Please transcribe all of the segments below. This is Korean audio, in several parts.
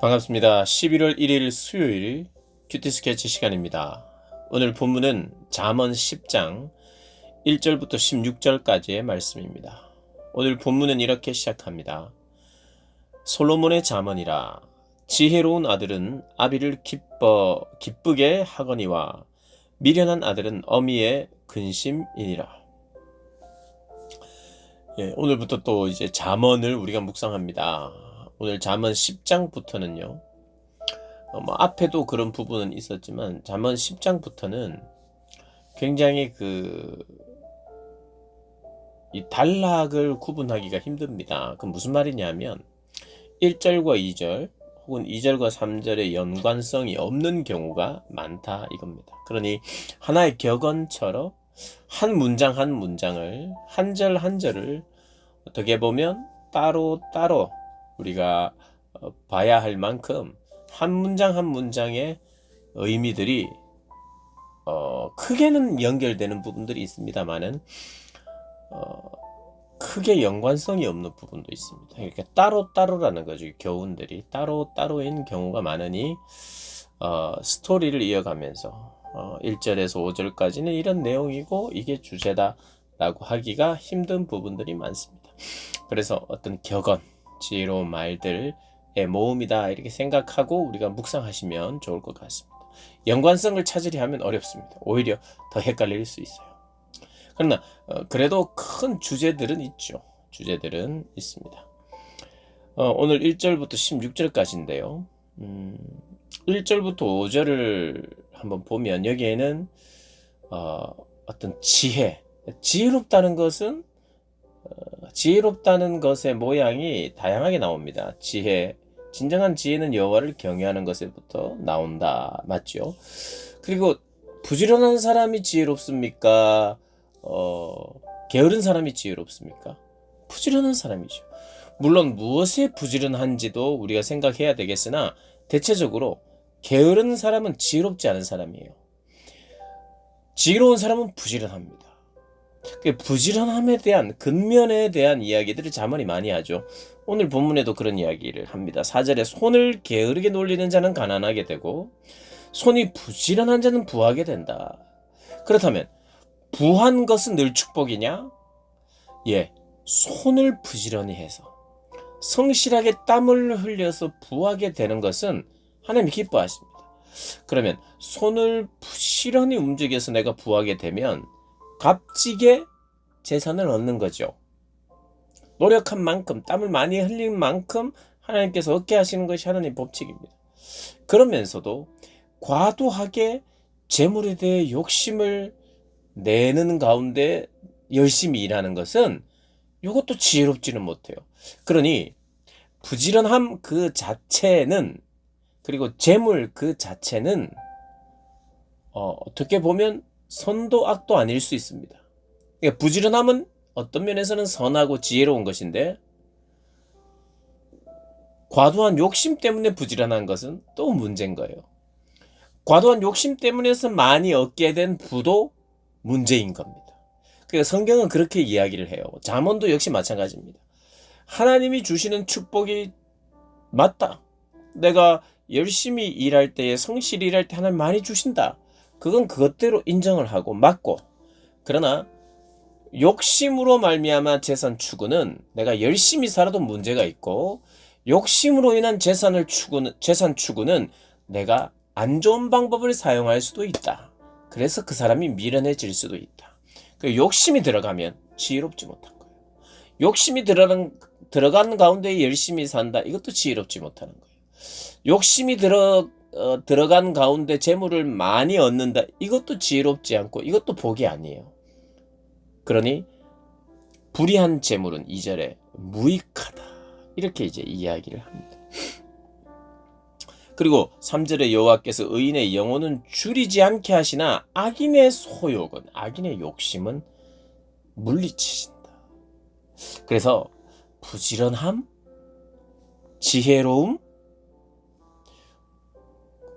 반갑습니다. 11월 1일 수요일 큐티 스케치 시간입니다. 오늘 본문은 잠언 10장 1절부터 16절까지의 말씀입니다. 오늘 본문은 이렇게 시작합니다. 솔로몬의 잠언이라 지혜로운 아들은 아비를 기쁘게 하거니와 미련한 아들은 어미의 근심이니라. 오늘부터 또 이제 잠언을 우리가 묵상합니다. 오늘 잠언 10장부터는요. 앞에도 그런 부분은 있었지만 잠언 10장부터는 굉장히 이 단락을 구분하기가 힘듭니다. 그 무슨 말이냐면 1절과 2절 혹은 2절과 3절의 연관성이 없는 경우가 많다 이겁니다. 그러니 하나의 격언처럼 한 문장 한 문장을 한 절 한 절을 어떻게 보면 따로 우리가 봐야 할 만큼 한 문장 한 문장의 의미들이 크게는 연결되는 부분들이 있습니다만은 크게 연관성이 없는 부분도 있습니다. 그러니까 따로라는 거죠. 교훈들이 따로인 경우가 많으니 스토리를 이어가면서 1절에서 5절까지는 이런 내용이고 이게 주제다 라고 하기가 힘든 부분들이 많습니다. 그래서 어떤 격언, 지혜로운 말들의 모음이다 이렇게 생각하고 우리가 묵상하시면 좋을 것 같습니다. 연관성을 찾으려 하면 어렵습니다. 오히려 더 헷갈릴 수 있어요. 그러나 그래도 큰 주제들은 있죠. 주제들은 있습니다. 오늘 1절부터 16절까지인데요. 1절부터 5절을 한번 보면 여기에는 어떤 지혜롭다는 것은 지혜롭다는 것의 모양이 다양하게 나옵니다. 진정한 지혜는 여호와를 경외하는 것에부터 나온다. 맞죠? 그리고 부지런한 사람이 지혜롭습니까? 게으른 사람이 지혜롭습니까? 부지런한 사람이죠. 물론 무엇에 부지런한지도 우리가 생각해야 되겠으나 대체적으로 게으른 사람은 지혜롭지 않은 사람이에요. 지혜로운 사람은 부지런합니다. 부지런함에 대한 근면에 대한 이야기들을 잠언이 많이 하죠. 오늘 본문에도 그런 이야기를 합니다. 4절에 손을 게으르게 놀리는 자는 가난하게 되고 손이 부지런한 자는 부하게 된다. 그렇다면 부한 것은 늘 축복이냐? 손을 부지런히 해서 성실하게 땀을 흘려서 부하게 되는 것은 하나님이 기뻐하십니다. 그러면 손을 부지런히 움직여서 내가 부하게 되면 값지게 재산을 얻는 거죠. 노력한 만큼, 땀을 많이 흘린 만큼 하나님께서 얻게 하시는 것이 하나님의 법칙입니다. 그러면서도 과도하게 재물에 대해 욕심을 내는 가운데 열심히 일하는 것은 이것도 지혜롭지는 못해요. 그러니 부지런함 그 자체는, 그리고 재물 그 자체는 어떻게 보면 선도 악도 아닐 수 있습니다. 그러니까 부지런함은 어떤 면에서는 선하고 지혜로운 것인데 과도한 욕심 때문에 부지런한 것은 또 문제인 거예요. 과도한 욕심 때문에서 많이 얻게 된 부도 문제인 겁니다. 그러니까 성경은 그렇게 이야기를 해요. 잠언도 역시 마찬가지입니다. 하나님이 주시는 축복이 맞다. 내가 열심히 일할 때에 성실히 일할 때 하나님 많이 주신다. 그건 그것대로 인정을 하고 맞고, 그러나 욕심으로 말미암아 재산 추구는 내가 열심히 살아도 문제가 있고 욕심으로 인한 재산 추구는 내가 안 좋은 방법을 사용할 수도 있다. 그래서 그 사람이 미련해질 수도 있다. 욕심이 들어가면 지혜롭지 못한 거예요. 욕심이 들어가는 가운데 열심히 산다. 이것도 지혜롭지 못하는 거예요. 욕심이 들어간 가운데 재물을 많이 얻는다. 이것도 지혜롭지 않고 이것도 복이 아니에요. 그러니 불의한 재물은 2절에 무익하다. 이렇게 이제 이야기를 합니다. 그리고 3절에 여호와께서 의인의 영혼은 줄이지 않게 하시나 악인의 소욕은, 악인의 욕심은 물리치신다. 그래서 부지런함, 지혜로움,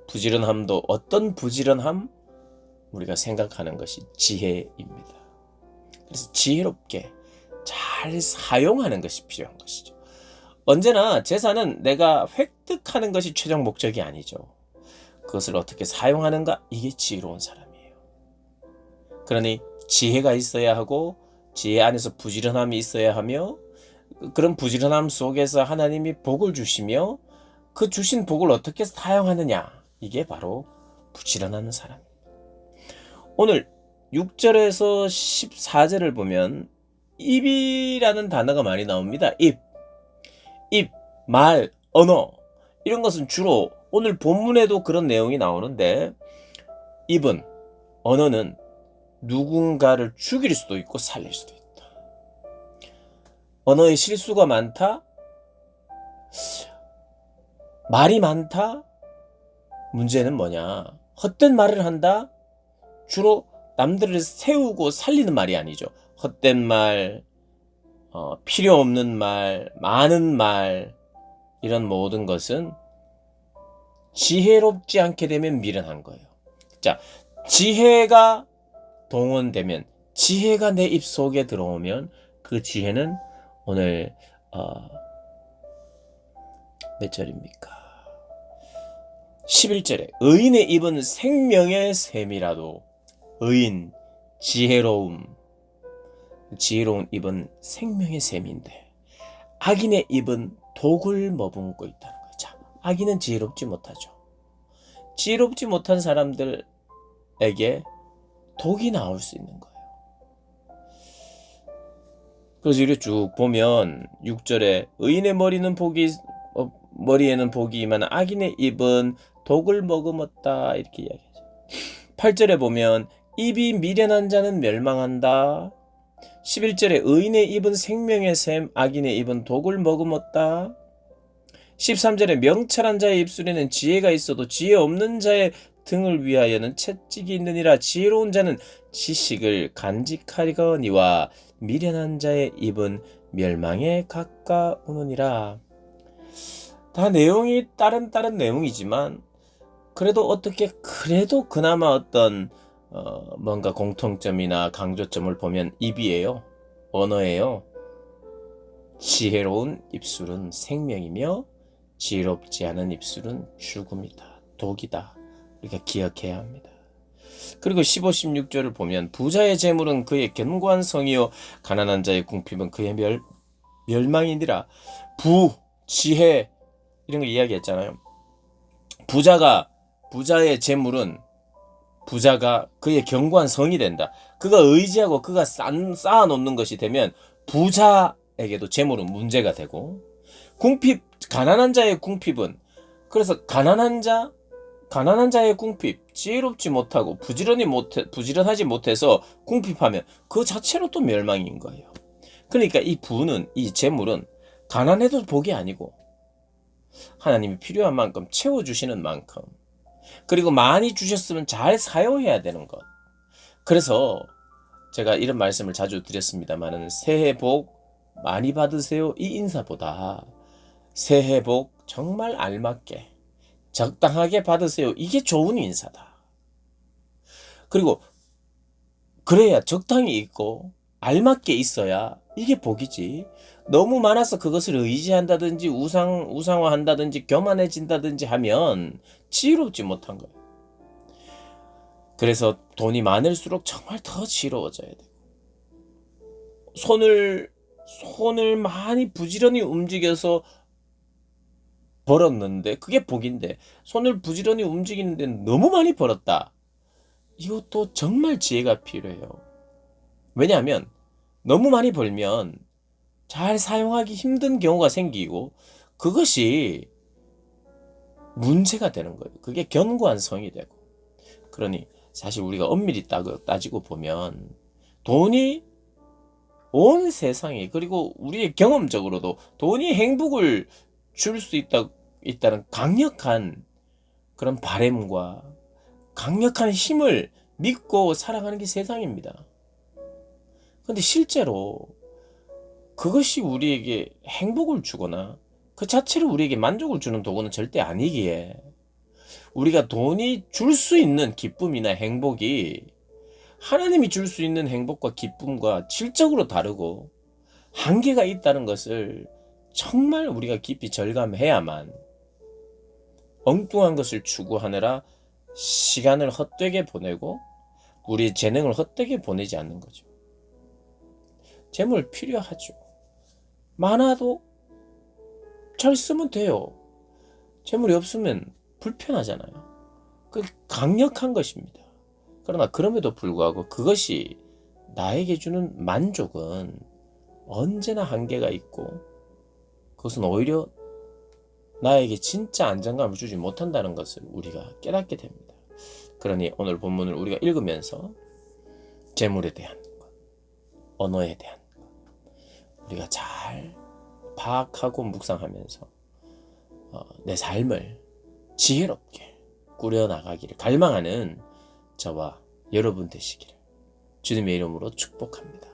부지런함도 어떤 부지런함? 우리가 생각하는 것이 지혜입니다. 그래서 지혜롭게 잘 사용하는 것이 필요한 것이죠. 언제나 재산은 내가 획득하는 것이 최종 목적이 아니죠. 그것을 어떻게 사용하는가? 이게 지혜로운 사람이에요. 그러니 지혜가 있어야 하고 지혜 안에서 부지런함이 있어야 하며 그런 부지런함 속에서 하나님이 복을 주시며 그 주신 복을 어떻게 사용하느냐, 이게 바로 부지런한 사람입니다. 오늘 6절에서 14절을 보면 입이라는 단어가 많이 나옵니다. 입, 말, 언어, 이런 것은 주로 오늘 본문에도 그런 내용이 나오는데, 입은, 언어는 누군가를 죽일 수도 있고 살릴 수도 있다. 언어에 실수가 많다? 말이 많다? 문제는 뭐냐? 헛된 말을 한다? 주로 남들을 세우고 살리는 말이 아니죠. 헛된 말, 필요 없는 말, 많은 말, 이런 모든 것은 지혜롭지 않게 되면 미련한 거예요. 자, 지혜가 동원되면, 지혜가 내 입 속에 들어오면 그 지혜는 오늘 몇 절입니까? 11절에 의인의 입은 생명의 샘이라도, 의인, 지혜로운 입은 생명의 샘인데 악인의 입은 독을 머금고 있다는 거예요. 자, 악인은 지혜롭지 못하죠. 지혜롭지 못한 사람들에게 독이 나올 수 있는 거예요. 그래서 이렇게 쭉 보면 6절에 의인의 머리에는 복이지만 악인의 입은 독을 머금었다, 이렇게 이야기하죠. 8절에 보면 입이 미련한 자는 멸망한다. 11절에 의인의 입은 생명의 샘, 악인의 입은 독을 머금었다. 13절에 명철한 자의 입술에는 지혜가 있어도 지혜 없는 자의 등을 위하여는 채찍이 있느니라. 지혜로운 자는 지식을 간직하리거니와 미련한 자의 입은 멸망에 가까우느니라. 다 내용이 다른 내용이지만 그래도 그나마 어떤 뭔가 공통점이나 강조점을 보면 입이에요. 언어예요. 지혜로운 입술은 생명이며 지혜롭지 않은 입술은 죽음이다, 독이다. 우리가 기억해야 합니다. 그리고 15, 16절을 보면 부자의 재물은 그의 견고한 성이요 가난한 자의 궁핍은 그의 멸망이니라. 지혜 이런 거 이야기했잖아요. 부자의 재물은 부자가 그의 견고한 성이 된다. 그가 의지하고 그가 쌓아놓는 것이 되면 부자에게도 재물은 문제가 되고, 가난한 자의 궁핍은, 그래서 가난한 자의 궁핍, 지혜롭지 못하고 부지런하지 못해서 궁핍하면 그 자체로 또 멸망인 거예요. 그러니까 이 재물은 가난해도 복이 아니고 하나님이 필요한 만큼 채워주시는 만큼, 그리고 많이 주셨으면 잘 사용해야 되는 것. 그래서 제가 이런 말씀을 자주 드렸습니다만은 새해 복 많이 받으세요, 이 인사보다 새해 복 정말 알맞게 적당하게 받으세요, 이게 좋은 인사다. 그리고 그래야 적당히 있고 알맞게 있어야 이게 복이지. 너무 많아서 그것을 의지한다든지 우상화한다든지 교만해진다든지 하면 지혜롭지 못한 거예요. 그래서 돈이 많을수록 정말 더 지혜로워져야 돼요. 손을 많이 부지런히 움직여서 벌었는데 그게 복인데, 손을 부지런히 움직이는데 너무 많이 벌었다, 이것도 정말 지혜가 필요해요. 왜냐하면 너무 많이 벌면 잘 사용하기 힘든 경우가 생기고 그것이 문제가 되는 거예요. 그게 견고한 성이 되고. 그러니 사실 우리가 엄밀히 따지고 보면 돈이 온 세상에, 그리고 우리의 경험적으로도 돈이 행복을 줄 수 있다는 강력한 그런 바램과 강력한 힘을 믿고 살아가는 게 세상입니다. 근데 실제로 그것이 우리에게 행복을 주거나 그 자체로 우리에게 만족을 주는 도구는 절대 아니기에, 우리가 돈이 줄 수 있는 기쁨이나 행복이 하나님이 줄 수 있는 행복과 기쁨과 질적으로 다르고 한계가 있다는 것을 정말 우리가 깊이 절감해야만 엉뚱한 것을 추구하느라 시간을 헛되게 보내고 우리의 재능을 헛되게 보내지 않는 거죠. 재물 필요하죠. 많아도 잘 쓰면 돼요. 재물이 없으면 불편하잖아요. 그 강력한 것입니다. 그러나 그럼에도 불구하고 그것이 나에게 주는 만족은 언제나 한계가 있고 그것은 오히려 나에게 진짜 안정감을 주지 못한다는 것을 우리가 깨닫게 됩니다. 그러니 오늘 본문을 우리가 읽으면서 재물에 대한 것, 언어에 대한 것 우리가 잘 파악하고 묵상하면서 내 삶을 지혜롭게 꾸려나가기를 갈망하는 저와 여러분 되시기를 주님의 이름으로 축복합니다.